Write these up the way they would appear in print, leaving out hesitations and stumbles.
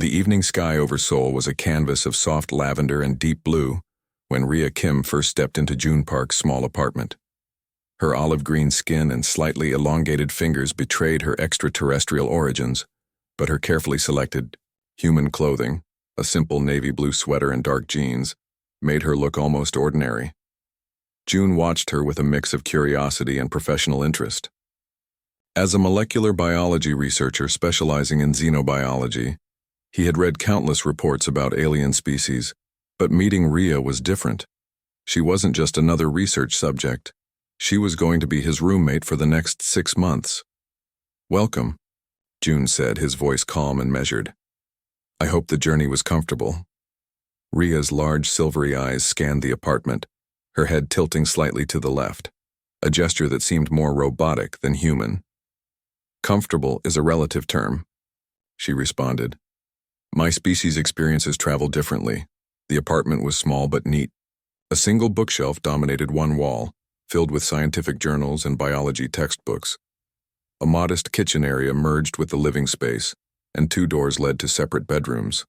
The evening sky over Seoul was a canvas of soft lavender and deep blue when Rhea Kim first stepped into June Park's small apartment. Her olive-green skin and slightly elongated fingers betrayed her extraterrestrial origins, but her carefully selected human clothing, a simple navy blue sweater and dark jeans, made her look almost ordinary. June watched her with a mix of curiosity and professional interest. As a molecular biology researcher specializing in xenobiology, he had read countless reports about alien species, but meeting Rhea was different. She wasn't just another research subject. She was going to be his roommate for the next 6 months. "Welcome," June said, his voice calm and measured. "I hope the journey was comfortable." Rhea's large silvery eyes scanned the apartment, her head tilting slightly to the left, a gesture that seemed more robotic than human. "Comfortable is a relative term," she responded. "My species' experiences travel differently." The apartment was small but neat. A single bookshelf dominated one wall, filled with scientific journals and biology textbooks. A modest kitchen area merged with the living space, and 2 doors led to separate bedrooms.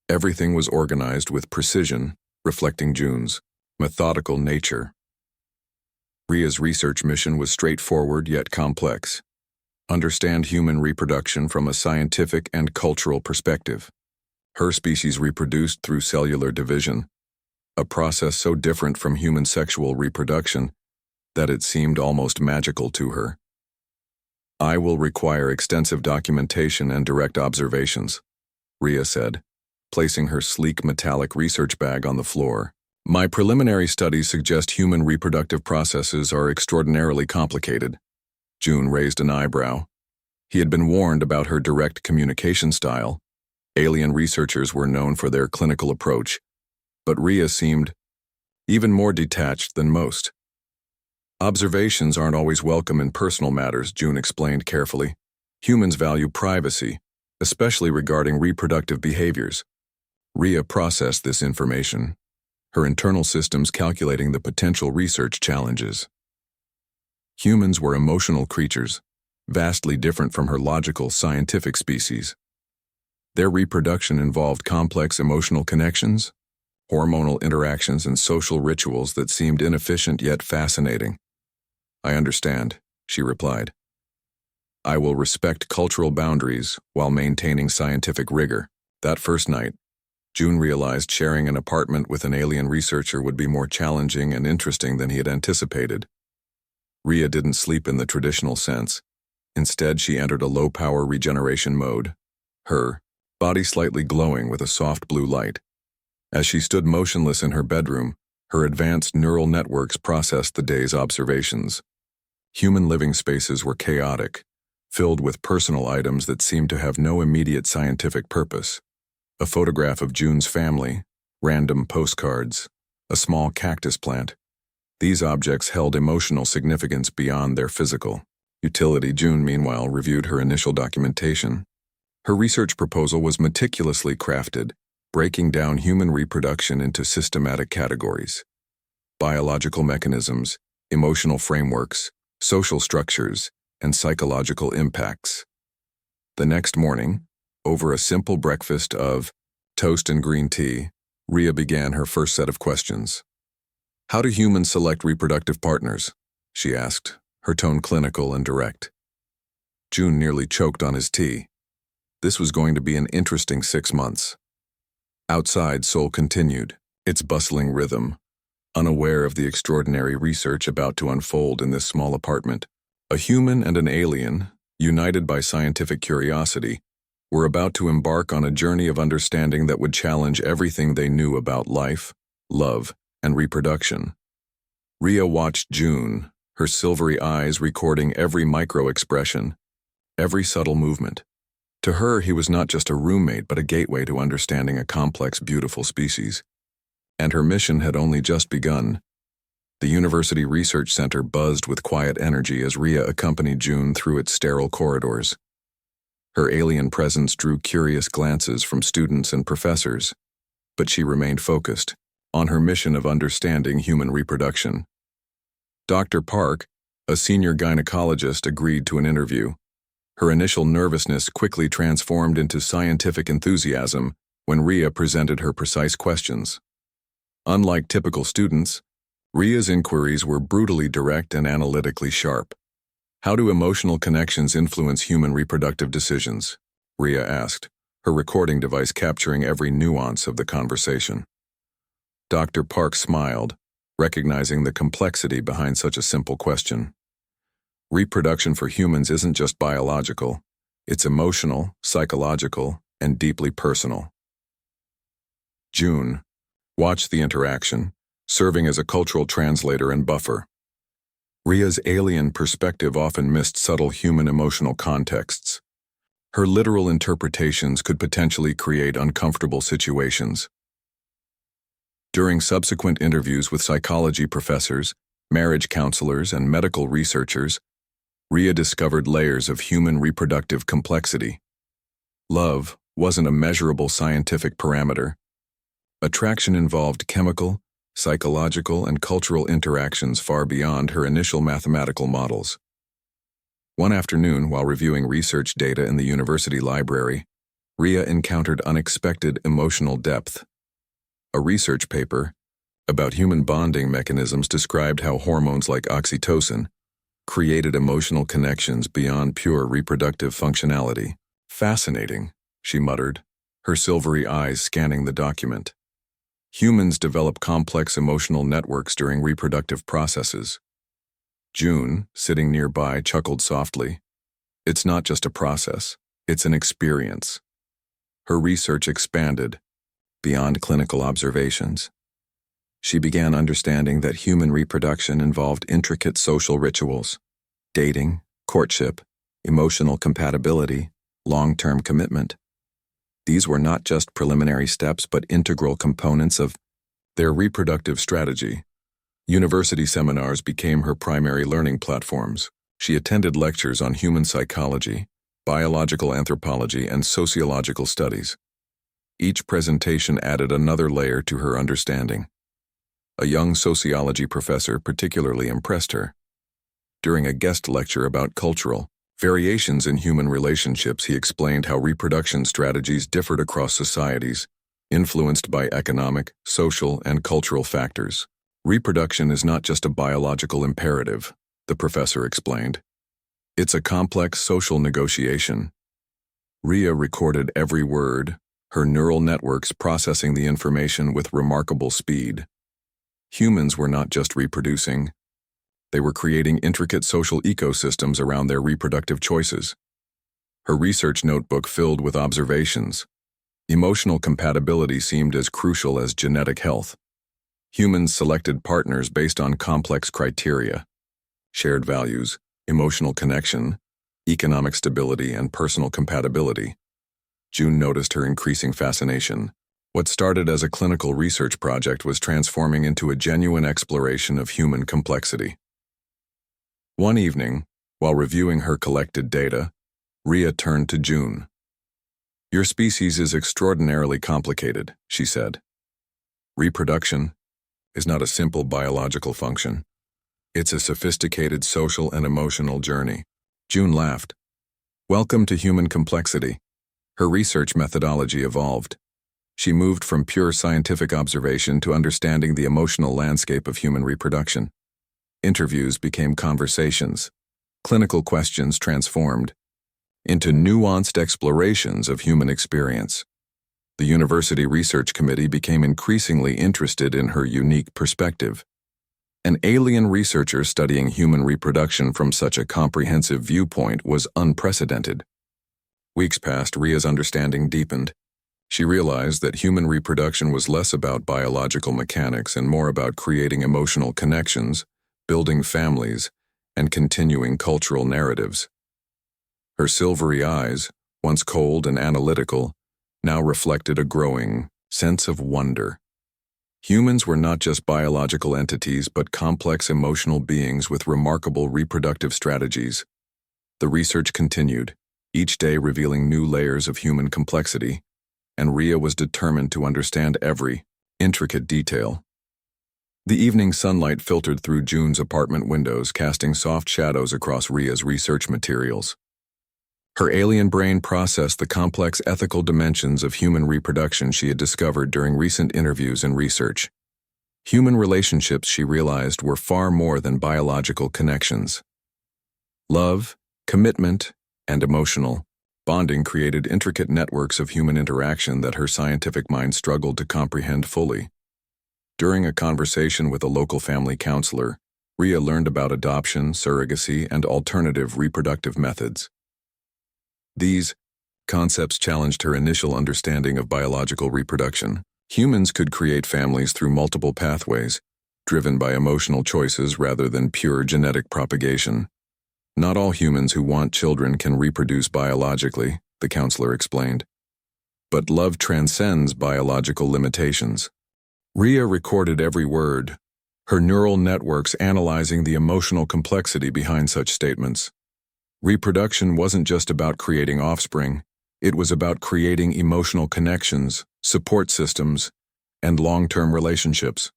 Everything was organized with precision, reflecting June's methodical nature. Rhea's research mission was straightforward yet complex. Understand human reproduction from a scientific and cultural perspective. Her species reproduced through cellular division, a process so different from human sexual reproduction that it seemed almost magical to her. "I will require extensive documentation and direct observations," Rhea said, placing her sleek metallic research bag on the floor. "My preliminary studies suggest human reproductive processes are extraordinarily complicated." June raised an eyebrow. He had been warned about her direct communication style. Alien researchers were known for their clinical approach, but Rhea seemed even more detached than most. "Observations aren't always welcome in personal matters," June explained carefully. "Humans value privacy, especially regarding reproductive behaviors." Rhea processed this information, her internal systems calculating the potential research challenges. Humans were emotional creatures, vastly different from her logical, scientific species. Their reproduction involved complex emotional connections, hormonal interactions, and social rituals that seemed inefficient yet fascinating. "I understand," she replied. "I will respect cultural boundaries while maintaining scientific rigor." That first night, June realized sharing an apartment with an alien researcher would be more challenging and interesting than he had anticipated. Rhea didn't sleep in the traditional sense. Instead, she entered a low-power regeneration mode, her body slightly glowing with a soft blue light. As she stood motionless in her bedroom, her advanced neural networks processed the day's observations. Human living spaces were chaotic, filled with personal items that seemed to have no immediate scientific purpose. A photograph of June's family, random postcards, a small cactus plant. These objects held emotional significance beyond their physical utility. June, meanwhile, reviewed her initial documentation. Her research proposal was meticulously crafted, breaking down human reproduction into systematic categories: biological mechanisms, emotional frameworks, social structures, and psychological impacts. The next morning, over a simple breakfast of toast and green tea, Rhea began her first set of questions. "How do humans select reproductive partners?" she asked, her tone clinical and direct. June nearly choked on his tea. This was going to be an interesting 6 months. Outside, Seoul continued, its bustling rhythm, unaware of the extraordinary research about to unfold in this small apartment. A human and an alien, united by scientific curiosity, were about to embark on a journey of understanding that would challenge everything they knew about life, love, and reproduction. Rhea watched June, her silvery eyes recording every micro-expression, every subtle movement. To her, he was not just a roommate but a gateway to understanding a complex, beautiful species. And her mission had only just begun. The University Research Center buzzed with quiet energy as Rhea accompanied June through its sterile corridors. Her alien presence drew curious glances from students and professors, but she remained focused on her mission of understanding human reproduction. Dr. Park, a senior gynecologist, agreed to an interview. Her initial nervousness quickly transformed into scientific enthusiasm when Rhea presented her precise questions. Unlike typical students, Rhea's inquiries were brutally direct and analytically sharp. "How do emotional connections influence human reproductive decisions?" Rhea asked, her recording device capturing every nuance of the conversation. Dr. Park smiled, recognizing the complexity behind such a simple question. Reproduction for humans isn't just biological, it's emotional, psychological, and deeply personal. June watched the interaction, serving as a cultural translator and buffer. Rhea's alien perspective often missed subtle human emotional contexts. Her literal interpretations could potentially create uncomfortable situations. During subsequent interviews with psychology professors, marriage counselors, and medical researchers, Rhea discovered layers of human reproductive complexity. Love wasn't a measurable scientific parameter. Attraction involved chemical, psychological, and cultural interactions far beyond her initial mathematical models. One afternoon, while reviewing research data in the university library, Rhea encountered unexpected emotional depth. A research paper about human bonding mechanisms described how hormones like oxytocin created emotional connections beyond pure reproductive functionality. "Fascinating," she muttered, her silvery eyes scanning the document. "Humans develop complex emotional networks during reproductive processes." June, sitting nearby, chuckled softly. "It's not just a process, it's an experience." Her research expanded beyond clinical observations. She began understanding that human reproduction involved intricate social rituals: dating, courtship, emotional compatibility, long-term commitment. These were not just preliminary steps but integral components of their reproductive strategy. University seminars became her primary learning platforms. She attended lectures on human psychology, biological anthropology, and sociological studies. Each presentation added another layer to her understanding. A young sociology professor particularly impressed her. During a guest lecture about cultural variations in human relationships, he explained how reproduction strategies differed across societies, influenced by economic, social, and cultural factors. "Reproduction is not just a biological imperative," the professor explained. "It's a complex social negotiation." Rhea recorded every word, her neural networks processing the information with remarkable speed. Humans were not just reproducing. They were creating intricate social ecosystems around their reproductive choices. Her research notebook filled with observations. Emotional compatibility seemed as crucial as genetic health. Humans selected partners based on complex criteria: shared values, emotional connection, economic stability, and personal compatibility. June noticed her increasing fascination. What started as a clinical research project was transforming into a genuine exploration of human complexity. One evening, while reviewing her collected data, Rhea turned to June. "Your species is extraordinarily complicated," she said. "Reproduction is not a simple biological function. It's a sophisticated social and emotional journey." June laughed. "Welcome to human complexity." Her research methodology evolved. She moved from pure scientific observation to understanding the emotional landscape of human reproduction. Interviews became conversations. Clinical questions transformed into nuanced explorations of human experience. The university research committee became increasingly interested in her unique perspective. An alien researcher studying human reproduction from such a comprehensive viewpoint was unprecedented. Weeks passed, Rhea's understanding deepened. She realized that human reproduction was less about biological mechanics and more about creating emotional connections, building families, and continuing cultural narratives. Her silvery eyes, once cold and analytical, now reflected a growing sense of wonder. Humans were not just biological entities but complex emotional beings with remarkable reproductive strategies. The research continued, each day revealing new layers of human complexity, and Rhea was determined to understand every intricate detail. The evening sunlight filtered through June's apartment windows, casting soft shadows across Rhea's research materials. Her alien brain processed the complex ethical dimensions of human reproduction she had discovered during recent interviews and research. Human relationships, she realized, were far more than biological connections. Love, commitment, and emotional bonding created intricate networks of human interaction that her scientific mind struggled to comprehend fully. During a conversation with a local family counselor, Rhea learned about adoption, surrogacy, and alternative reproductive methods. These concepts challenged her initial understanding of biological reproduction. Humans could create families through multiple pathways, driven by emotional choices rather than pure genetic propagation. Not all humans who want children can reproduce biologically, the counselor explained. But love transcends biological limitations. Rhea recorded every word, her neural networks analyzing the emotional complexity behind such statements. Reproduction wasn't just about creating offspring, it was about creating emotional connections, support systems, and long-term relationships.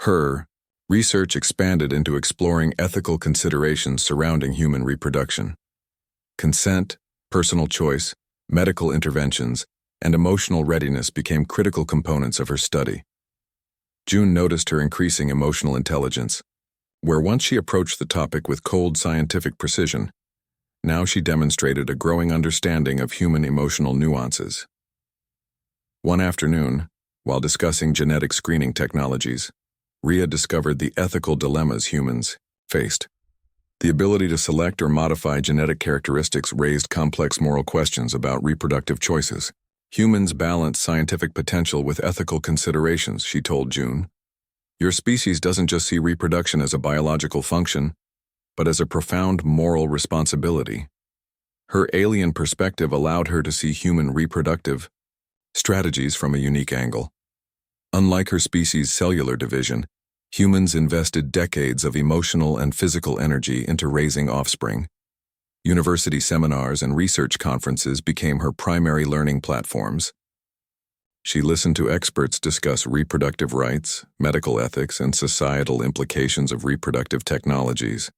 Her research expanded into exploring ethical considerations surrounding human reproduction. Consent, personal choice, medical interventions, and emotional readiness became critical components of her study. June noticed her increasing emotional intelligence, where once she approached the topic with cold scientific precision, now she demonstrated a growing understanding of human emotional nuances. One afternoon, while discussing genetic screening technologies, Rhea discovered the ethical dilemmas humans faced. The ability to select or modify genetic characteristics raised complex moral questions about reproductive choices. Humans balance scientific potential with ethical considerations, she told June. Your species doesn't just see reproduction as a biological function, but as a profound moral responsibility. Her alien perspective allowed her to see human reproductive strategies from a unique angle. Unlike her species' cellular division, humans invested decades of emotional and physical energy into raising offspring. University seminars and research conferences became her primary learning platforms. She listened to experts discuss reproductive rights, medical ethics, and societal implications of reproductive technologies.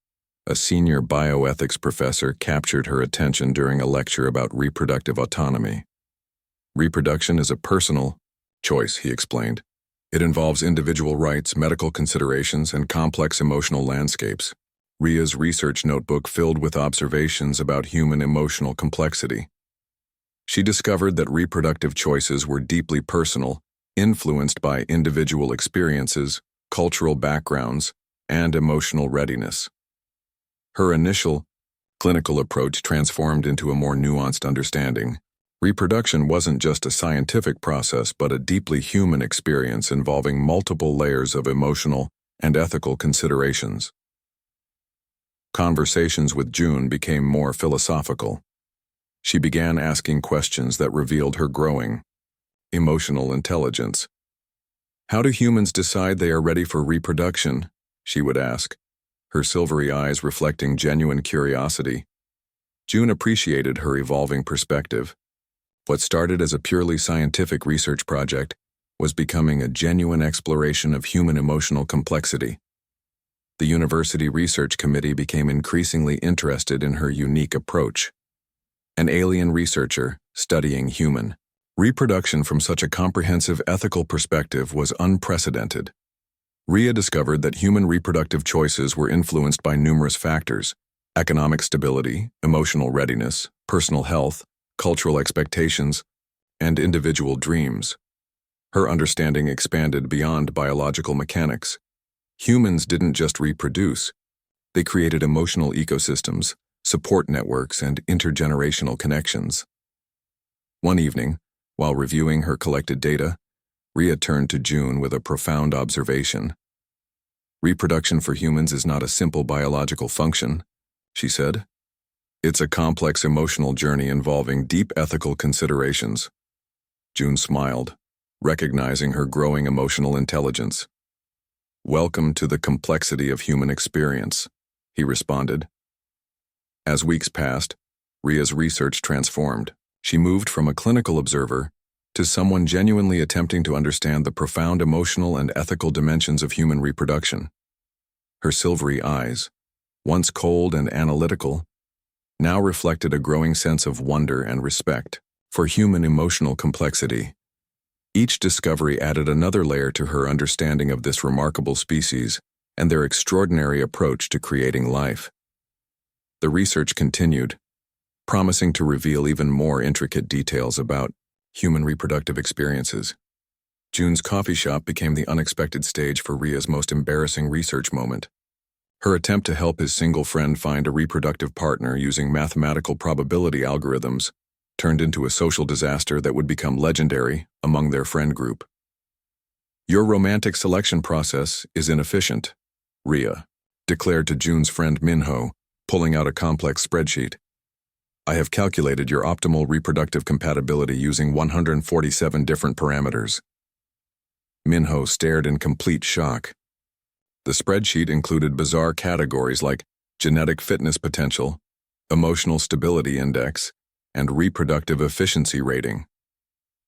A senior bioethics professor captured her attention during a lecture about reproductive autonomy. Reproduction is a personal choice, he explained. It involves individual rights, medical considerations, and complex emotional landscapes. Rhea's research notebook filled with observations about human emotional complexity. She discovered that reproductive choices were deeply personal, influenced by individual experiences, cultural backgrounds, and emotional readiness. Her initial clinical approach transformed into a more nuanced understanding. Reproduction wasn't just a scientific process but a deeply human experience involving multiple layers of emotional and ethical considerations. Conversations with June became more philosophical. She began asking questions that revealed her growing emotional intelligence. How do humans decide they are ready for reproduction? She would ask, her silvery eyes reflecting genuine curiosity. June appreciated her evolving perspective. What started as a purely scientific research project was becoming a genuine exploration of human emotional complexity. The university research committee became increasingly interested in her unique approach. An alien researcher studying human reproduction from such a comprehensive ethical perspective was unprecedented. Rhea discovered that human reproductive choices were influenced by numerous factors: economic stability, emotional readiness, personal health, cultural expectations, and individual dreams. Her understanding expanded beyond biological mechanics. Humans didn't just reproduce, they created emotional ecosystems, support networks, and intergenerational connections. One evening, while reviewing her collected data, Rhea turned to June with a profound observation. Reproduction for humans is not a simple biological function, she said. It's a complex emotional journey involving deep ethical considerations. June smiled, recognizing her growing emotional intelligence. Welcome to the complexity of human experience, he responded. As weeks passed, Rhea's research transformed. She moved from a clinical observer to someone genuinely attempting to understand the profound emotional and ethical dimensions of human reproduction. Her silvery eyes, once cold and analytical, now reflected a growing sense of wonder and respect for human emotional complexity. Each discovery added another layer to her understanding of this remarkable species and their extraordinary approach to creating life. The research continued, promising to reveal even more intricate details about human reproductive experiences. June's coffee shop became the unexpected stage for Ria's most embarrassing research moment. Her attempt to help his single friend find a reproductive partner using mathematical probability algorithms turned into a social disaster that would become legendary among their friend group. "Your romantic selection process is inefficient," Ria declared to June's friend Minho, pulling out a complex spreadsheet. "I have calculated your optimal reproductive compatibility using 147 different parameters." Minho stared in complete shock. The spreadsheet included bizarre categories like genetic fitness potential, emotional stability index, and reproductive efficiency rating.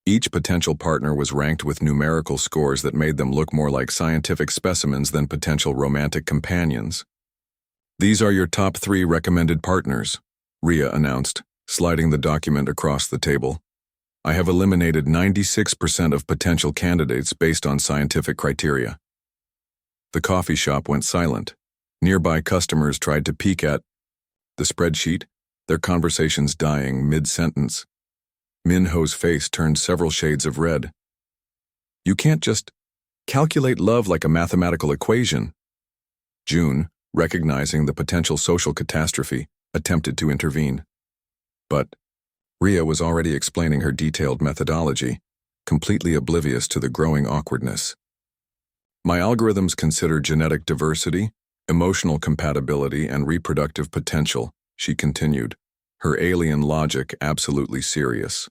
Each potential partner was ranked with numerical scores that made them look more like scientific specimens than potential romantic companions. "These are your top 3 recommended partners," Ria announced, sliding the document across the table. "I have eliminated 96% of potential candidates based on scientific criteria." The coffee shop went silent. Nearby customers tried to peek at the spreadsheet, their conversations dying mid-sentence. Minho's face turned several shades of red. "You can't just calculate love like a mathematical equation." June, recognizing the potential social catastrophe, attempted to intervene. But Ria was already explaining her detailed methodology, completely oblivious to the growing awkwardness. "My algorithms consider genetic diversity, emotional compatibility, and reproductive potential," she continued, her alien logic absolutely serious.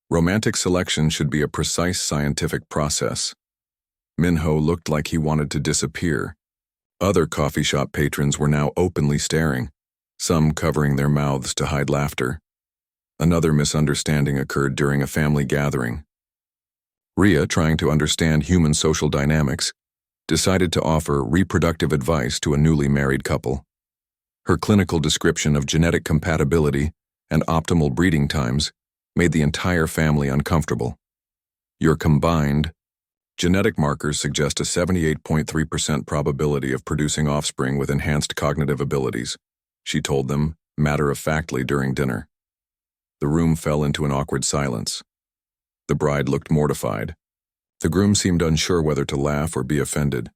"Romantic selection should be a precise scientific process." Minho looked like he wanted to disappear. Other coffee shop patrons were now openly staring, some covering their mouths to hide laughter. Another misunderstanding occurred during a family gathering. Ria, trying to understand human social dynamics, decided to offer reproductive advice to a newly married couple. Her clinical description of genetic compatibility and optimal breeding times made the entire family uncomfortable. "Your combined genetic markers suggest a 78.3% probability of producing offspring with enhanced cognitive abilities," she told them matter-of-factly during dinner. The room fell into an awkward silence. The bride looked mortified. The groom seemed unsure whether to laugh or be offended.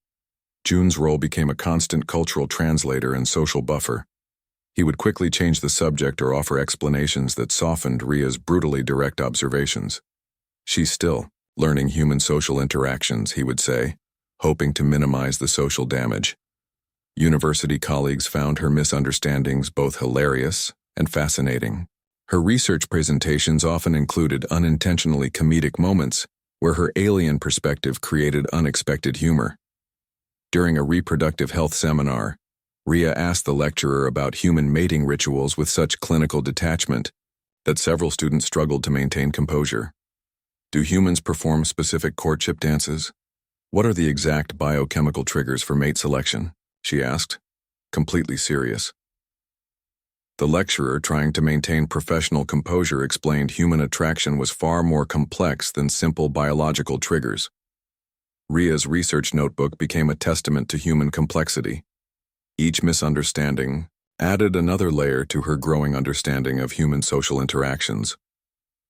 June's role became a constant cultural translator and social buffer. He would quickly change the subject or offer explanations that softened Ria's brutally direct observations. "She's still learning human social interactions," he would say, hoping to minimize the social damage. University colleagues found her misunderstandings both hilarious and fascinating. Her research presentations often included unintentionally comedic moments where her alien perspective created unexpected humor. During a reproductive health seminar, Ria asked the lecturer about human mating rituals with such clinical detachment that several students struggled to maintain composure. "Do humans perform specific courtship dances? What are the exact biochemical triggers for mate selection?" she asked, completely serious. The lecturer, trying to maintain professional composure, explained human attraction was far more complex than simple biological triggers. Ria's research notebook became a testament to human complexity. Each misunderstanding added another layer to her growing understanding of human social interactions.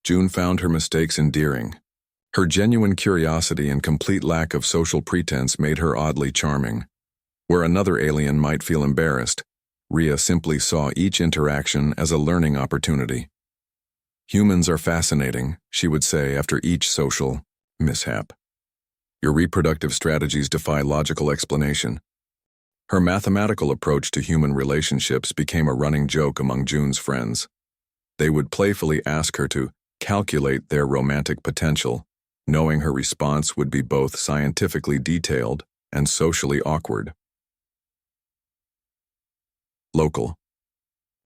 June found her mistakes endearing. Her genuine curiosity and complete lack of social pretense made her oddly charming. Where another alien might feel embarrassed, Ria simply saw each interaction as a learning opportunity. "Humans are fascinating," she would say after each social mishap. "Your reproductive strategies defy logical explanation." Her mathematical approach to human relationships became a running joke among June's friends. They would playfully ask her to calculate their romantic potential, knowing her response would be both scientifically detailed and socially awkward. Local.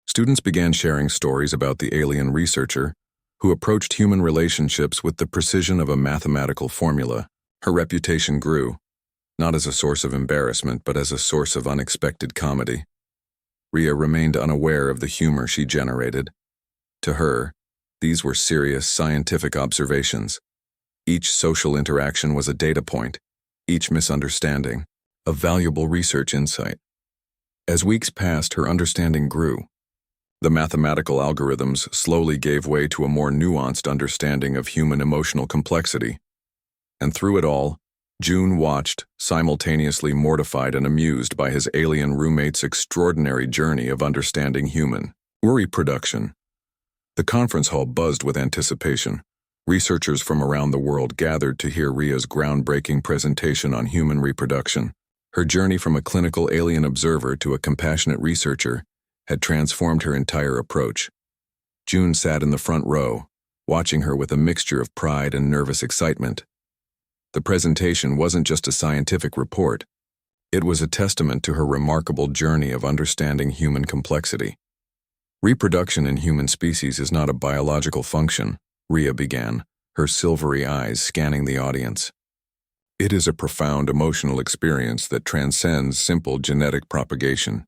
Students began sharing stories about the alien researcher who approached human relationships with the precision of a mathematical formula. Her reputation grew, not as a source of embarrassment, but as a source of unexpected comedy. Rhea remained unaware of the humor she generated. To her, these were serious scientific observations. Each social interaction was a data point, each misunderstanding, a valuable research insight. As weeks passed, her understanding grew. The mathematical algorithms slowly gave way to a more nuanced understanding of human emotional complexity. And through it all, June watched, simultaneously mortified and amused by his alien roommate's extraordinary journey of understanding human reproduction. The conference hall buzzed with anticipation. Researchers from around the world gathered to hear Rhea's groundbreaking presentation on human reproduction. Her journey from a clinical alien observer to a compassionate researcher had transformed her entire approach. June sat in the front row, watching her with a mixture of pride and nervous excitement. The presentation wasn't just a scientific report. It was a testament to her remarkable journey of understanding human complexity. Reproduction in human species is not a biological function, Rhea began, her silvery eyes scanning the audience. It is a profound emotional experience that transcends simple genetic propagation.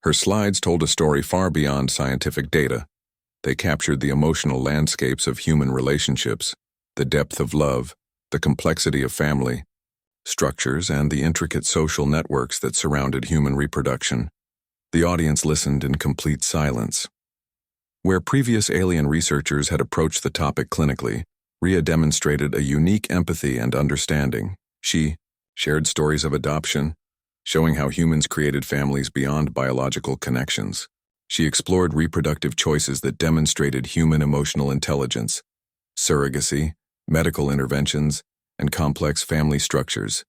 Her slides told a story far beyond scientific data. They captured the emotional landscapes of human relationships, the depth of love, the complexity of family structures, and the intricate social networks that surrounded human reproduction. The audience listened in complete silence. Where previous alien researchers had approached the topic clinically, Rhea demonstrated a unique empathy and understanding. She shared stories of adoption, showing how humans created families beyond biological connections. She explored reproductive choices that demonstrated human emotional intelligence, surrogacy, medical interventions, and complex family structures.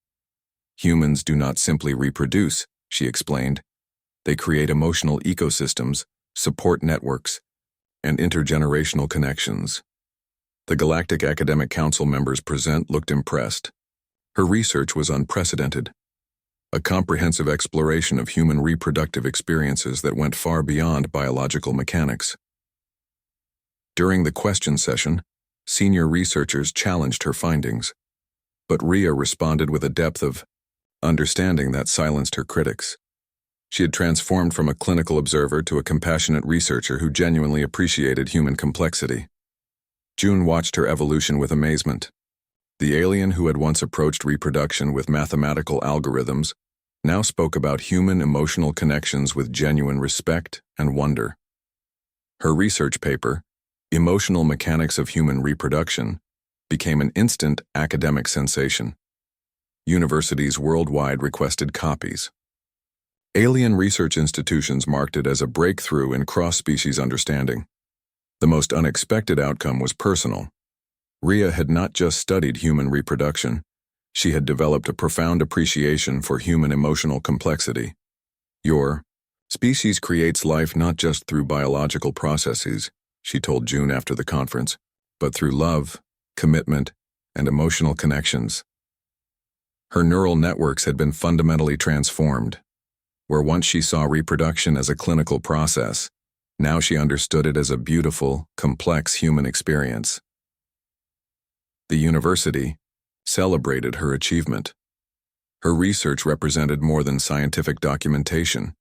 Humans do not simply reproduce, she explained. They create emotional ecosystems, support networks, and intergenerational connections. The Galactic Academic Council members present looked impressed. Her research was unprecedented, a comprehensive exploration of human reproductive experiences that went far beyond biological mechanics. During the question session, senior researchers challenged her findings, but Rhea responded with a depth of understanding that silenced her critics. She had transformed from a clinical observer to a compassionate researcher who genuinely appreciated human complexity. June watched her evolution with amazement. The alien who had once approached reproduction with mathematical algorithms now spoke about human emotional connections with genuine respect and wonder. Her research paper, Emotional Mechanics of Human Reproduction, became an instant academic sensation. Universities worldwide requested copies. Alien research institutions marked it as a breakthrough in cross-species understanding. The most unexpected outcome was personal. Rhea had not just studied human reproduction, she had developed a profound appreciation for human emotional complexity. Your species creates life not just through biological processes, she told June after the conference, but through love, commitment, and emotional connections. Her neural networks had been fundamentally transformed. Where once she saw reproduction as a clinical process, now she understood it as a beautiful, complex human experience. The university celebrated her achievement. Her research represented more than scientific documentation.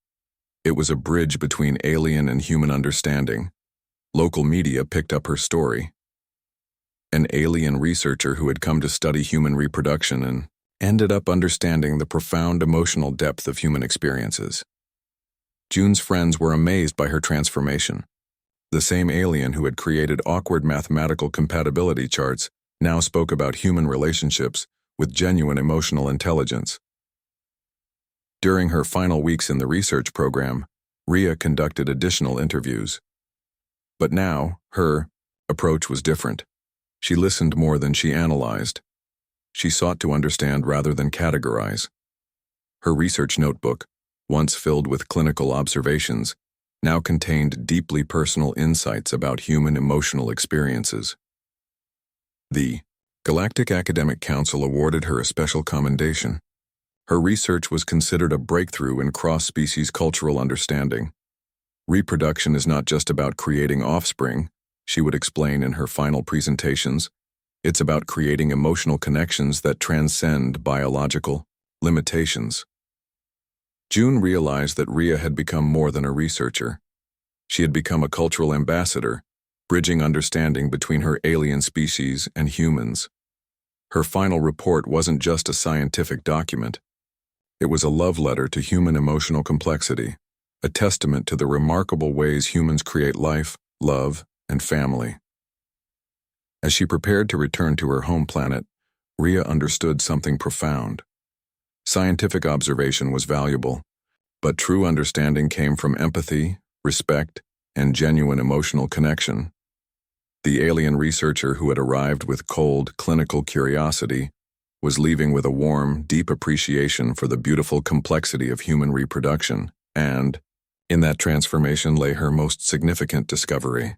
It was a bridge between alien and human understanding. Local media picked up her story. An alien researcher who had come to study human reproduction and ended up understanding the profound emotional depth of human experiences. June's friends were amazed by her transformation. The same alien who had created awkward mathematical compatibility charts now spoke about human relationships with genuine emotional intelligence. During her final weeks in the research program, Rhea conducted additional interviews. But now, her approach was different. She listened more than she analyzed. She sought to understand rather than categorize. Her research notebook, once filled with clinical observations, now contained deeply personal insights about human emotional experiences. The Galactic Academic Council awarded her a special commendation. Her research was considered a breakthrough in cross-species cultural understanding. Reproduction is not just about creating offspring, she would explain in her final presentations. It's about creating emotional connections that transcend biological limitations. June realized that Rhea had become more than a researcher. She had become a cultural ambassador, bridging understanding between her alien species and humans. Her final report wasn't just a scientific document. It was a love letter to human emotional complexity, a testament to the remarkable ways humans create life, love, and family. As she prepared to return to her home planet, Rhea understood something profound. Scientific observation was valuable, but true understanding came from empathy, respect, and genuine emotional connection. The alien researcher who had arrived with cold, clinical curiosity was leaving with a warm, deep appreciation for the beautiful complexity of human reproduction, and, in that transformation lay her most significant discovery.